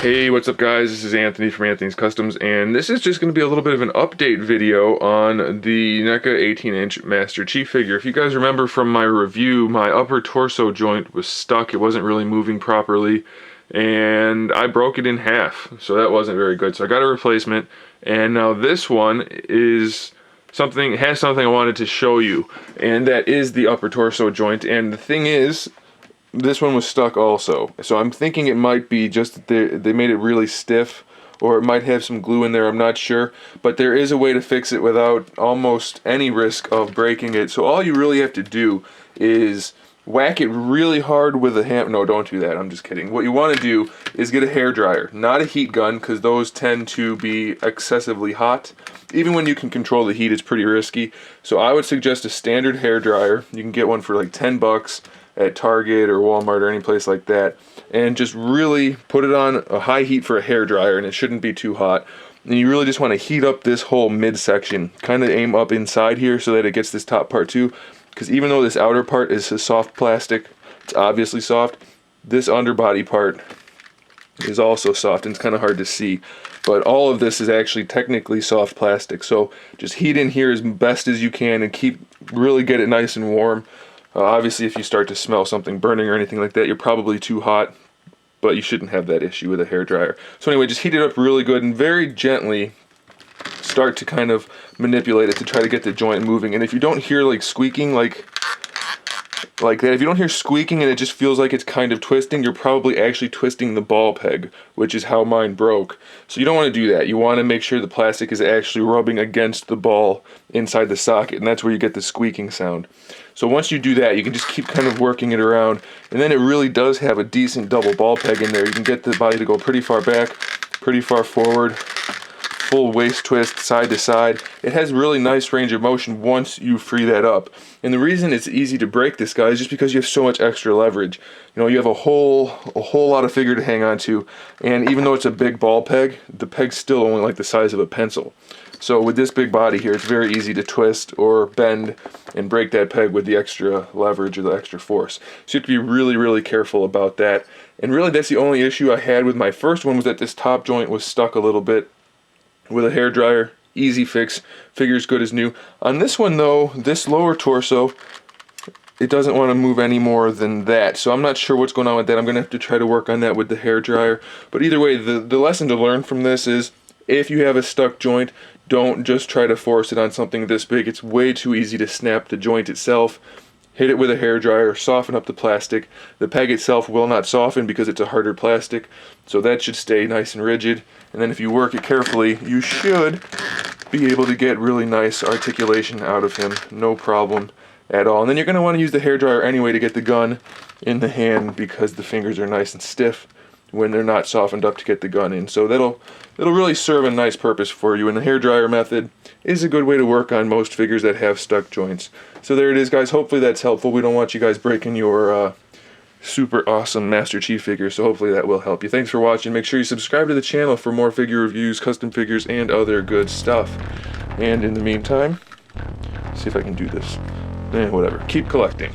Hey, what's up guys? This is Anthony from Anthony's Customs, and this is just going to be a little bit of an update video on the NECA 18-inch Master Chief figure. If you guys remember from my review, my upper torso joint was stuck. It wasn't really moving properly, and I broke it in half, so that wasn't very good. So I got a replacement, and now this one has something I wanted to show you, and that is the upper torso joint. And the thing is, this one was stuck also, so I'm thinking it might be just that they made it really stiff, or it might have some glue in there, I'm not sure. But there is a way to fix it without almost any risk of breaking it. So all you really have to do is whack it really hard with a hammer. No, don't do that, I'm just kidding. What you want to do is get a hairdryer, not a heat gun, because those tend to be excessively hot. Even when you can control the heat, it's pretty risky. So I would suggest a standard hairdryer. You can get one for like 10 bucks at Target or Walmart or any place like that, and just really put it on a high heat for a hairdryer, and it shouldn't be too hot. And you really just want to heat up this whole midsection, kind of aim up inside here so that it gets this top part too, because even though this outer part is a soft plastic, it's obviously soft, this underbody part is also soft, and it's kind of hard to see, but all of this is actually technically soft plastic. So just heat in here as best as you can and really get it nice and warm. Obviously, if you start to smell something burning or anything like that, you're probably too hot, but you shouldn't have that issue with a hairdryer. So anyway, just heat it up really good and very gently start to kind of manipulate it to try to get the joint moving. And if you don't hear like squeaking like that, if you don't hear squeaking and it just feels like it's kind of twisting, you're probably actually twisting the ball peg, which is how mine broke. So you don't want to do that. You want to make sure the plastic is actually rubbing against the ball inside the socket, and that's where you get the squeaking sound. So once you do that, you can just keep kind of working it around, and then it really does have a decent double ball peg in there. You can get the body to go pretty far back, pretty far forward, full waist twist, side to side. It has really nice range of motion once you free that up. And the reason it's easy to break this guy is just because you have so much extra leverage. You know, you have a whole lot of figure to hang on to, and even though it's a big ball peg, the peg's still only like the size of a pencil. So with this big body here, it's very easy to twist or bend and break that peg with the extra leverage or the extra force. So you have to be really, really careful about that. And really that's the only issue I had with my first one, was that this top joint was stuck a little bit. With a hairdryer, easy fix, figure's good as new. On this one though, this lower torso, it doesn't want to move any more than that. So I'm not sure what's going on with that. I'm going to have to try to work on that with the hairdryer. But either way, the lesson to learn from this is, if you have a stuck joint, don't just try to force it on something this big. It's way too easy to snap the joint itself. Hit it with a hairdryer, soften up the plastic. The peg itself will not soften because it's a harder plastic, so that should stay nice and rigid. And then if you work it carefully, you should be able to get really nice articulation out of him, no problem at all. And then you're going to want to use the hairdryer anyway to get the gun in the hand, because the fingers are nice and stiff when they're not softened up to get the gun in. So that'll really serve a nice purpose for you, and the hairdryer method is a good way to work on most figures that have stuck joints. So there it is, guys. Hopefully that's helpful. We don't want you guys breaking your super awesome Master Chief figure, so hopefully that will help you. Thanks for watching. Make sure you subscribe to the channel for more figure reviews, custom figures, and other good stuff. And in the meantime, see if I can do this. Whatever. Keep collecting.